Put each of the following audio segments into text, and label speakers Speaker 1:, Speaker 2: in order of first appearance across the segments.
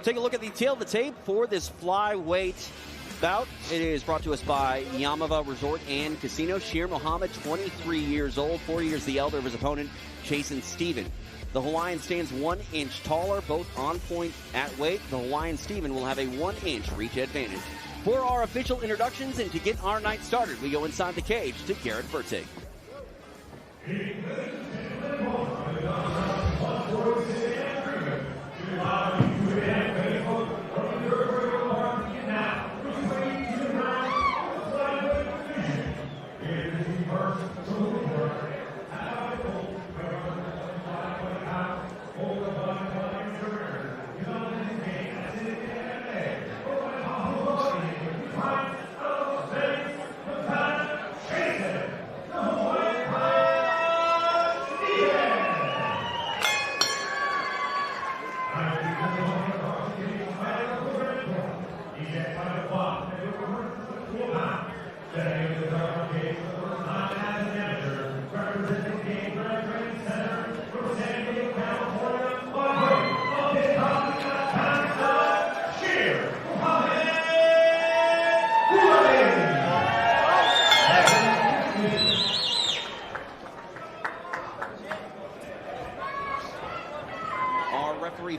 Speaker 1: Take a look at the tail of the tape for this flyweight bout. It is brought to us by Yamava Resort and Casino. Shir Mohammad, 23 years old, 4 years the elder of his opponent, Chasen Stephen. The Hawaiian stands 1 inch taller, both on point at weight. The Hawaiian Stephen will have a 1 inch reach advantage. For our official introductions and to get our night started, we go inside the cage to Garrett Fertig.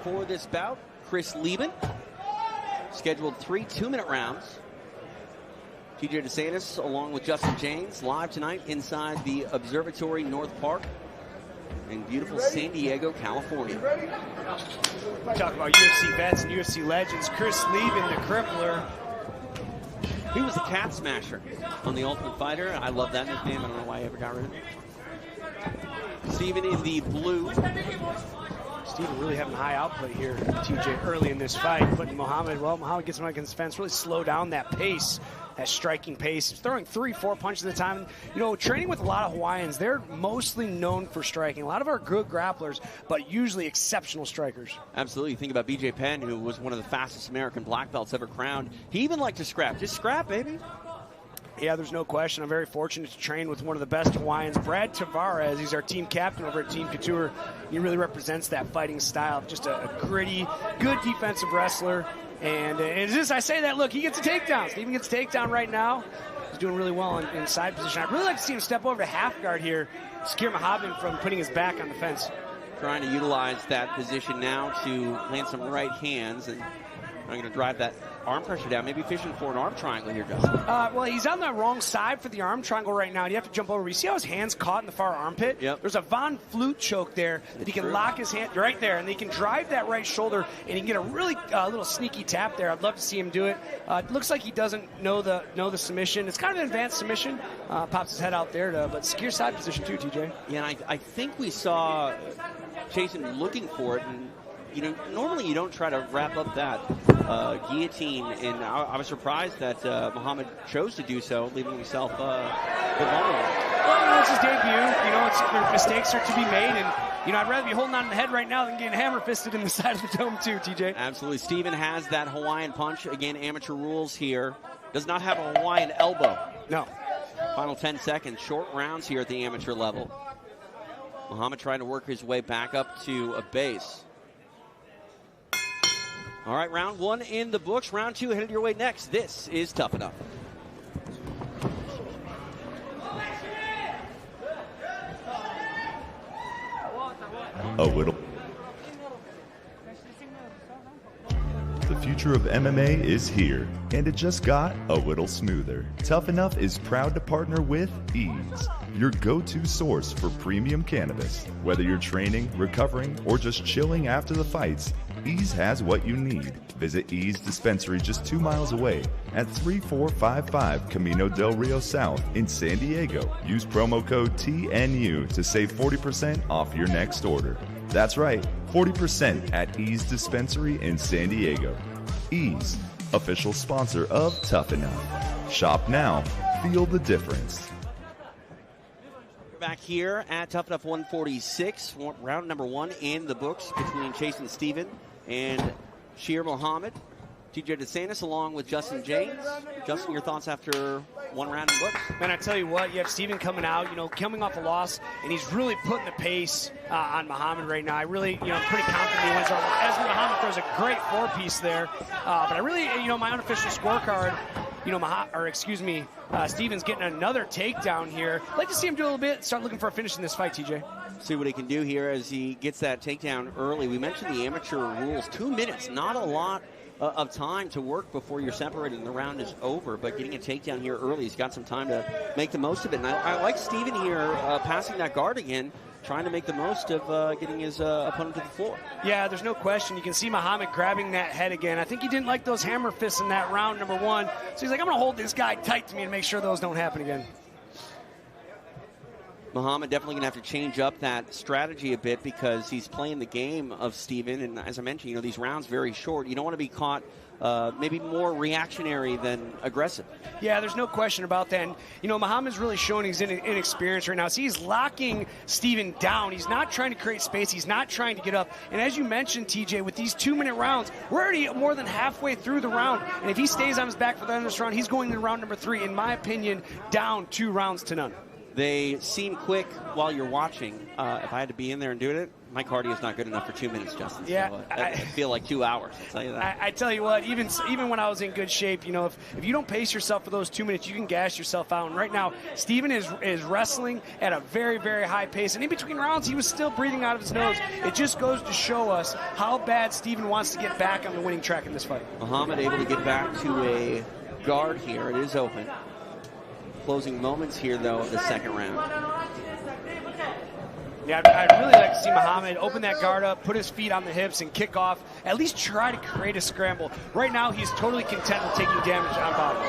Speaker 1: For this bout, Chris Lieben. Scheduled 3 2-minute rounds. TJ DeSantis along with Justin James live tonight inside the Observatory North Park in beautiful San Diego, California.
Speaker 2: Talk about UFC vets and UFC legends. Chris Lieben, the crippler.
Speaker 1: He was the cat smasher on The Ultimate Fighter. I love that nickname. I don't know why I ever got rid of it. Stephen in the blue.
Speaker 2: Stephen really having high output here, TJ, early in this fight. Putting Mohammad, well, Mohammad gets him against the fence, really slow down that pace, that striking pace. He's throwing 3-4 punches at a time. You know, training with a lot of Hawaiians, they're mostly known for striking. A lot of our good grapplers, but usually exceptional strikers.
Speaker 1: Absolutely. Think about BJ Penn, who was one of the fastest American black belts ever crowned. He even liked to scrap. Just scrap, baby.
Speaker 2: Yeah, there's no question. I'm very fortunate to train with one of the best Hawaiians, Brad Tavares. He's our team captain over at Team Couture. He really represents that fighting style. Just a gritty, good defensive wrestler. And it's just, I say that, look, he gets a takedown. Stephen gets a takedown right now. He's doing really well in side position. I'd really like to see him step over to half guard here, scare Mohammad from putting his back on the fence.
Speaker 1: Trying to utilize that position now to land some right hands, and I'm going to drive that arm pressure down. Maybe fishing for an arm triangle here, Justin.
Speaker 2: Well, he's on the wrong side for the arm triangle right now. You have to jump over. You see how his hand's caught in the far armpit?
Speaker 1: Yep.
Speaker 2: There's a Von Flute choke there that he can lock his hand right there, and he can drive that right shoulder, and he can get a really little sneaky tap there. I'd love to see him do it. It looks like he doesn't know the submission. It's kind of an advanced submission. Pops his head out there, but secure side position too, TJ.
Speaker 1: Yeah, and I think we saw Chasen looking for it, and you know, normally you don't try to wrap up that guillotine, and I was surprised that Mohammad chose to do so, leaving himself vulnerable.
Speaker 2: Well, you know, it's his debut. You know, mistakes are to be made, and you know, I'd rather be holding on to the head right now than getting hammer-fisted in the side of the dome too, TJ.
Speaker 1: Absolutely. Stephen has that Hawaiian punch. Again, amateur rules here. Does not have a Hawaiian elbow.
Speaker 2: No.
Speaker 1: Final 10 seconds. Short rounds here at the amateur level. Mohammad trying to work his way back up to a base. All right, round 1 in the books. Round 2 headed your way next. This is Tuff-N-Uff.
Speaker 3: A little. The future of MMA is here, and it just got a little smoother. Tuff-N-Uff is proud to partner with Ease, your go-to source for premium cannabis. Whether you're training, recovering, or just chilling after the fights, Ease has what you need. Visit Ease Dispensary just 2 miles away at 3455 Camino del Rio South in San Diego. Use promo code TNU to save 40% off your next order. That's right, 40% at Ease Dispensary in San Diego. Ease, official sponsor of Tuff-N-Uff. Shop now, feel the difference.
Speaker 1: Back here at Tuff-N-Uff 146, round number 1 in the books between Chasen Stephen and Shir Mohammad. TJ DeSantis along with Justin James. Justin, your thoughts after one round in books?
Speaker 2: Man, I tell you what, you have Stephen coming out, coming off a loss, and he's really putting the pace on Mohammad right now. I really, I'm pretty confident he wins. As Mohammad throws a great four-piece there, but I really, my unofficial scorecard, Stephen's getting another takedown here. I'd like to see him do a little bit, start looking for a finish in this fight, TJ.
Speaker 1: See what he can do here as he gets that takedown early. We mentioned the amateur rules. 2 minutes, not a lot of time to work before you're separated and the round is over, but getting a takedown here early, he's got some time to make the most of it. And I like Stephen here passing that guard again, trying to make the most of getting his opponent to the floor.
Speaker 2: Yeah, there's no question. You can see Mohammad grabbing that head again. I think he didn't like those hammer fists in that round number one, so he's like, I'm going to hold this guy tight to me and make sure those don't happen again.
Speaker 1: Mohammad definitely going to have to change up that strategy a bit because he's playing the game of Stephen. And as I mentioned, these rounds very short. You don't want to be caught maybe more reactionary than aggressive.
Speaker 2: Yeah, there's no question about that. And, Mohammad's really showing he's inexperienced right now. See, he's locking Stephen down. He's not trying to create space. He's not trying to get up. And as you mentioned, TJ, with these 2-minute rounds, we're already more than halfway through the round. And if he stays on his back for the end of this round, he's going into round number 3, in my opinion, down 2 rounds to none.
Speaker 1: They seem quick while you're watching. If I had to be in there and doing it, my cardio is not good enough for 2 minutes, Justin.
Speaker 2: Yeah,
Speaker 1: so, I feel like 2 hours, I'll tell you that.
Speaker 2: I tell you what, even when I was in good shape, if you don't pace yourself for those 2 minutes, you can gas yourself out. And right now, Stephen is wrestling at a very, very high pace. And in between rounds, he was still breathing out of his nose. It just goes to show us how bad Stephen wants to get back on the winning track in this fight.
Speaker 1: Muhammad able to get back to a guard here. It is open. Closing moments here, though, of the second round.
Speaker 2: Yeah, I'd really like to see Mohammad open that guard up, put his feet on the hips, and kick off. At least try to create a scramble. Right now, he's totally content with taking damage on bottom.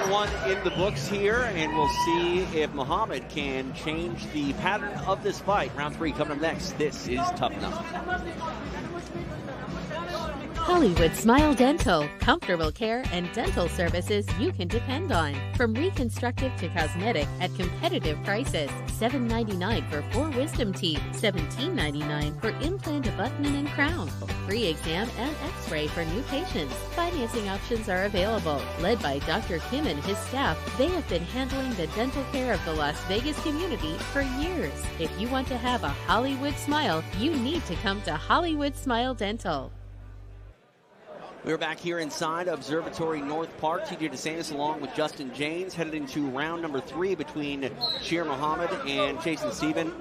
Speaker 1: 1-1 in the books here, and we'll see if Mohammad can change the pattern of this fight. Round 3 coming up next. This is TuffNUff.
Speaker 4: Hollywood Smile Dental. Comfortable care and dental services you can depend on. From reconstructive to cosmetic at competitive prices. $7.99 for 4 wisdom teeth. $17.99 for implant abutment and crown. Free exam and x-ray for new patients. Financing options are available. Led by Dr. Kim and his staff, they have been handling the dental care of the Las Vegas community for years. If you want to have a Hollywood smile, you need to come to Hollywood Smile Dental.
Speaker 1: We're back here inside Observatory North Park. TJ DeSantis along with Justin James headed into round number 3 between Shir Mohammad and Chasen Stephen.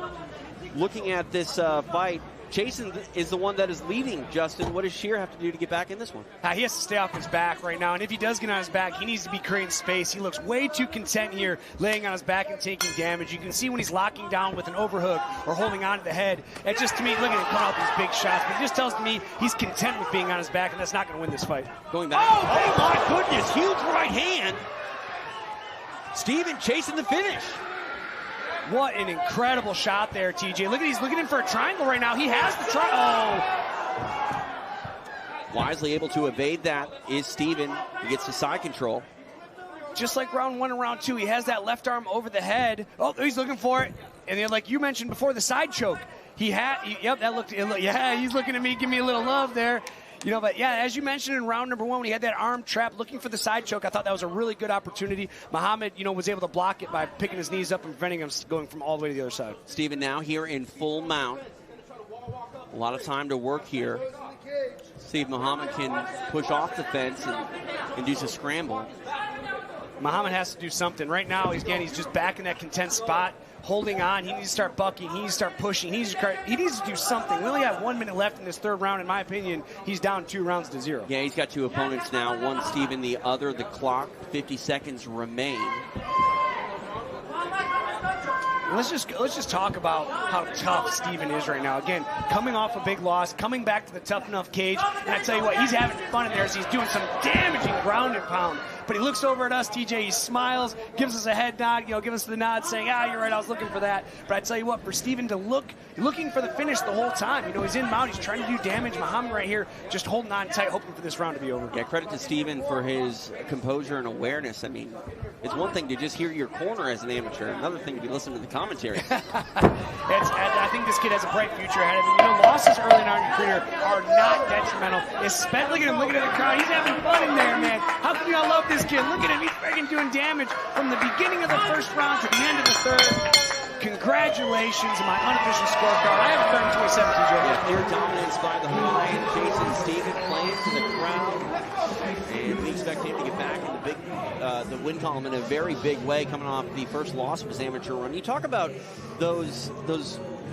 Speaker 1: Looking at this fight, Chasen is the one that is leading, Justin. What does Shir have to do to get back in this one?
Speaker 2: He has to stay off his back right now, and if he does get on his back, he needs to be creating space. He looks way too content here, laying on his back and taking damage. You can see when he's locking down with an overhook or holding on to the head. It just, to me, look at him coming out these big shots, but it just tells me he's content with being on his back, and that's not going to win this fight.
Speaker 1: Going back. Oh, my goodness, huge right hand. Stephen chasing the finish.
Speaker 2: What an incredible shot there, TJ. Look at he's looking in for a triangle right now. He has the triangle. Oh.
Speaker 1: Wisely able to evade that is Stephen. He gets to side control.
Speaker 2: Just like round 1 and round 2, he has that left arm over the head. Oh, he's looking for it. And then, like you mentioned before, the side choke. Yeah, he's looking at me, give me a little love there. But yeah, as you mentioned in round number 1, when he had that arm trap looking for the side choke, I thought that was a really good opportunity. Mohammad, was able to block it by picking his knees up and preventing him going from all the way to the other side.
Speaker 1: Stephen now here in full mount. A lot of time to work here. See if Mohammad can push off the fence and induce a scramble.
Speaker 2: Mohammad has to do something. Right now, he's just back in that content spot, holding on. He needs to start bucking. He needs to start pushing. He needs to do something. We only have 1 minute left in this third round. In my opinion, he's down 2 rounds to 0.
Speaker 1: Yeah, he's got 2 opponents now. One Stephen, the other the clock. 50 seconds remain.
Speaker 2: Let's just talk about how tough Stephen is right now. Again, coming off a big loss, coming back to the Tuff-N-Uff cage, and I tell you what, he's having fun in there as he's doing some damaging ground and pound. But he looks over at us, TJ, he smiles, gives us a head nod, give us the nod saying, you're right, I was looking for that. But I tell you what, for Stephen to looking for the finish the whole time. He's in mount, he's trying to do damage. Mohammad right here just holding on tight, hoping for this round to be over.
Speaker 1: Yeah, credit to Stephen for his composure and awareness. I mean, it's one thing to just hear your corner as an amateur, another thing to be listening to the commentary.
Speaker 2: I think this kid has a bright future ahead of him. Losses early in our career are not detrimental. Especially, look at him looking at the crowd. He's having fun in there, man. How can you not love this kid? Look at him. He's freaking doing damage from the beginning of the first round to the end of the third. Congratulations, my unofficial scorecard. I have a 32-17, Joe.
Speaker 1: Yeah, clear dominance by the Hawaiian. Chasen Stephen playing to the crowd. And we expect him to get back in the win column in a very big way, coming off the first loss of his amateur run. You talk about those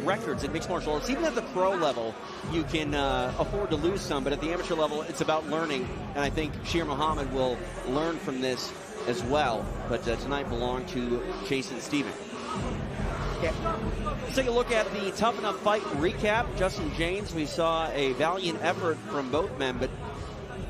Speaker 1: records in mixed martial arts. Even at the pro level, you can afford to lose some, but at the amateur level, it's about learning. And I think Shir Mohammad will learn from this as well. But tonight belonged to Chasen Stephen. Yeah. Let's take a look at the Tuff-N-Uff fight recap. Justin James, we saw a valiant effort from both men, but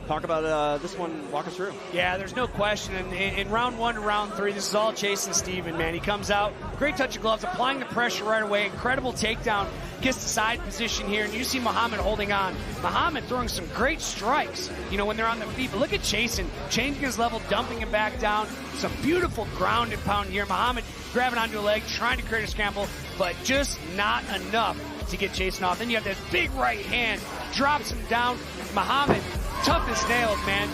Speaker 1: talk about this one, walk us through.
Speaker 2: Yeah, there's no question. In round 1 to round 3, this is all Chasen Stephen, man. He comes out, great touch of gloves, applying the pressure right away, incredible takedown, gets the side position here, and you see Mohammad holding on. Mohammad throwing some great strikes, when they're on the feet. But look at Chasen, changing his level, dumping him back down. Some beautiful ground and pound here. Mohammad grabbing onto a leg, trying to create a scramble, but just not enough to get Chasen off. Then you have that big right hand, drops him down. Mohammad, tough as nails, man.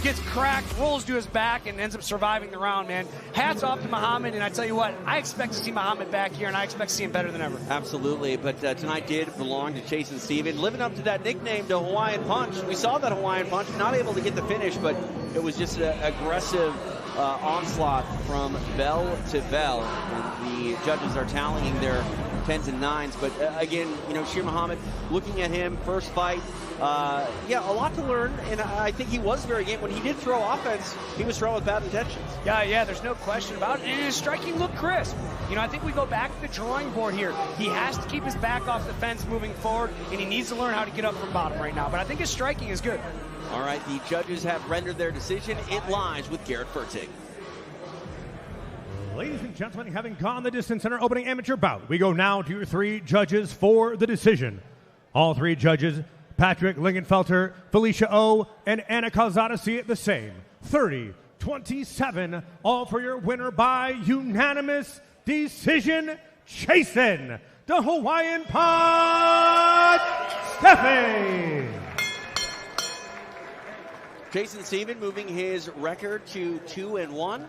Speaker 2: Gets cracked, rolls to his back, and ends up surviving the round, man. Hats off to Mohammad, and I tell you what, I expect to see Mohammad back here, and I expect to see him better than ever.
Speaker 1: Absolutely, but tonight did belong to Chasen Stephen, living up to that nickname, the Hawaiian Punch. We saw that Hawaiian Punch, not able to get the finish, but it was just an aggressive onslaught from bell to bell. And the judges are tallying their 10s and 9s, but again, Shir Mohammad, looking at him, first fight, a lot to learn, and I think he was very game. When he did throw offense, he was throwing with bad intentions.
Speaker 2: Yeah, there's no question about it, and his striking looked crisp. I think we go back to the drawing board here. He has to keep his back off the fence moving forward, and he needs to learn how to get up from bottom right now, but I think his striking is good.
Speaker 1: All right, the judges have rendered their decision. It lies with Garrett Fertig.
Speaker 5: Ladies and gentlemen, having gone the distance in our opening amateur bout, we go now to your 3 judges for the decision. All 3 judges, Patrick Lingenfelter, Felicia O, and Anna Calzada, see it the same. 30-27, all for your winner by unanimous decision, Chasen, the Hawaiian Punch, Stephen.
Speaker 1: Chasen Stephen moving his record to 2-1.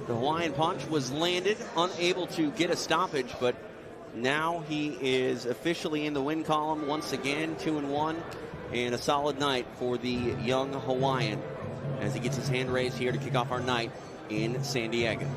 Speaker 1: The Hawaiian Punch was landed, unable to get a stoppage, but now he is officially in the win column once again, 2-1, and a solid night for the young Hawaiian as he gets his hand raised here to kick off our night in San Diego.